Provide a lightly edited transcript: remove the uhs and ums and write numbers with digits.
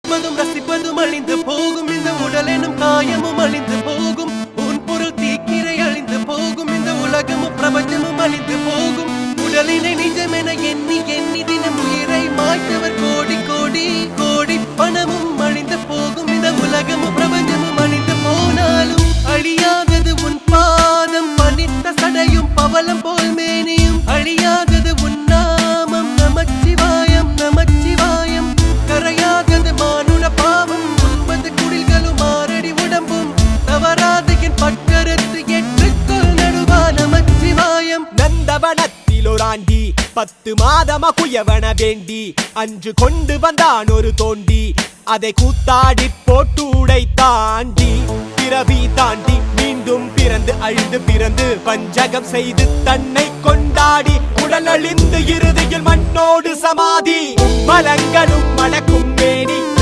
ருசிப்பதும் ரசிப்பதும் அழிந்து போகும் இந்த உடல் எனும் காயமும் அழிந்து போகும் உன் பொருள் தீக்கிரை அழிந்து போகும் இந்த உலகமும் பிரபஞ்சமும் அழிந்து போகும் உடலினை நிஜமென எண்ணி எண்ணி தினம் உயிரை மாய்த்தவர் கோடி கோடி கோடி பணமும் அழிந்து போகும் இந்த உலகமும் பிரபஞ்சமும் அழிந்து போனாலும் அழியாதது உன் பாதம் பனித்த சடையும் பவளம் போல் மேனியும் அழியாதது உன் நாமம் நமச்சிவாயம் நமச்சிவாயம் கரையாதது மானுட பாவம் 9 குடில்களும் 6 அடி உடம்பும் தவறாத என் பட்டறுத்து ஏற்றுக்கொள் நடுவா நமச்சிவாயம் நந்தவனத்தில் ஒரு ஆண்டி 10 மாதமா குயவன வேண்டி அன்று கொண்டு வந்தான் ஒரு தோண்டி அதை கூத்தாடி போட்டு உடை தாண்டி பிறவி தாண்டி மீண்டும் பிறந்து அழுது பிறந்து பஞ்சகம் செய்து தன்னை கொண்டாடி உடல் அழிந்து இறுதியில் மண்ணோடு சமாதி மலங்களும் மணக்கும் மேனி